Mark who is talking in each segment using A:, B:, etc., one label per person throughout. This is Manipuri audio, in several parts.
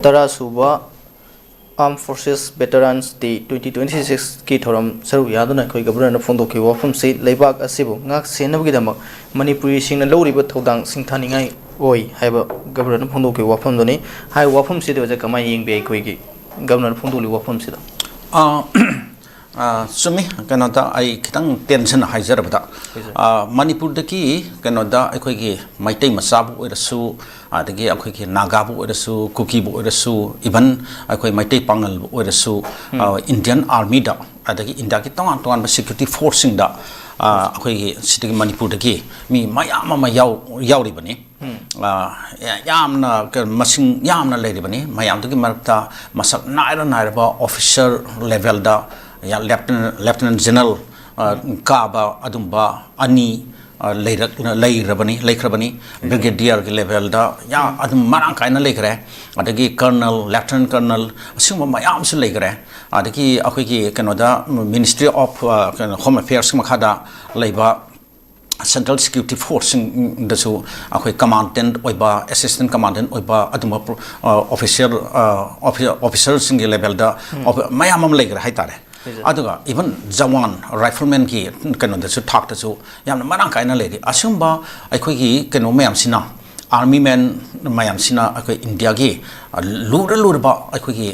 A: Tara Suba Armed Forces Veterans Day 2026 ki thoram saru yaduna khoi governor fondo ki wafum se leibak asibu ngak senabgi damak manipuri singna loriba thodang singthaningai oi haiba governor fondo ki wafum doni hai wafum se de kamai yingbe khoi ki governor fondo li wafum se
B: sumi kanada ai kitang tension haijarabda manipur daki kanada akhoi gi maitai masabu oirasu adagi akhoi gi nagabu oirasu kukibu oirasu even akhoi maitai pangal oirasu Indian Army da adagi India ki tong security forcing da akhoi gi sidagi manipur daki mi mayam ma yauribani yamna masing yamna leiribani mayam dagi marakta masak naira officer level da Lieutenant General Kaba Adumba Ani Laikrabani Brigadier level da ya adum marang kaina laikre adagi Colonel Lieutenant Colonel singma mayam su laikre adagi akhoi kanoda Ministry of Home Affairs makhada laiba Central Security Force dasu akhoi commandant oiba assistant commandant oiba aduma officer single level da mayamam laikre haitare aduga even Jawan rifleman ki kano da su thak da su yamna marang kaina ledi asumba akhoi gi kano mayam sina army men mayam sina akhoi India gi lura ba akhoi gi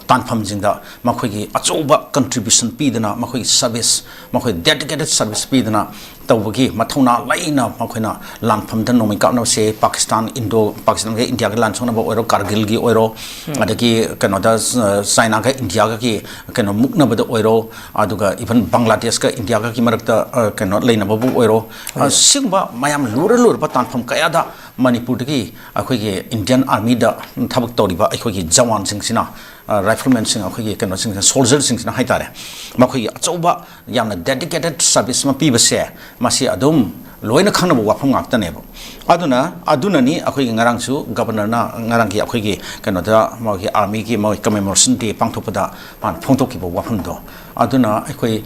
B: tanpham jingda makhoi gi achoba contribution pi dana makhoi service makhoi dedicated service pi dana tawgi mathuna laina makhoina lanpham dan nomi ka no se Pakistan ge India ge lan chona ba oiro Kargil gi oiro adagi kano da China ga India ga ki kano mukna ba da oiro aduga even Bangladesh ga India ga ki marakta kano leina ba bu oiro singba mayam lura ba tanpham kaya da manipur gi akhoi ge Indian Army da thabak toriba akhoi gi jawan sing sina riflemen sing akhoi ge kano sing soldier sing sina haitare makhoi achoba yamna dedicated service ma pi ba se masi adum loina khangna bu wafam ngak tane bu aduna ni akhoi ngarang su governor na ngarang ki akhoi gi kano da ma gi army ki ma commemoration day pangthopada man phongtok ki bu wafam do aduna akhoi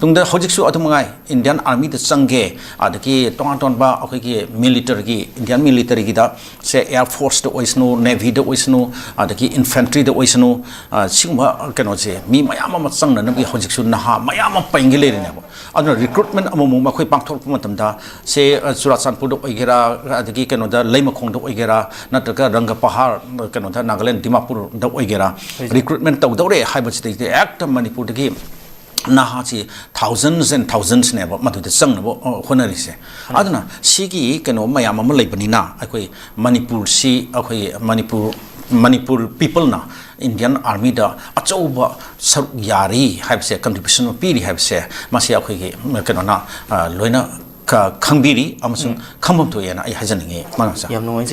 B: tungda hojik su adumangai Indian Army da changge adaki ton ba akhoi gi military gi Indian military gi da se air force da oisno navy da oisno adaki infantry da oisno singma kano je mi mayam ma changna na bi hojik su na ha mayam paingile ne bu aduna recruitment amu ma khoi pangthok matamda se Churachandpur da oigera adagi kano da leimakhong da oigera natraka ranga pahar kano da Nagaland Dimapur da oigera recruitment tawdore haibachite act manipur dagi nahachi thousands and thousands ne ba madu de sang bo honari se aduna sigi kano mayam ma leibani na akhoi manipur si akhoi manipur people na Indian Army da achoba sar yari haibse contribution piri haibse masi akhoi ge kano na loina khangbiri amasung khambam to yana ai hajaninge mangsa
A: yam noi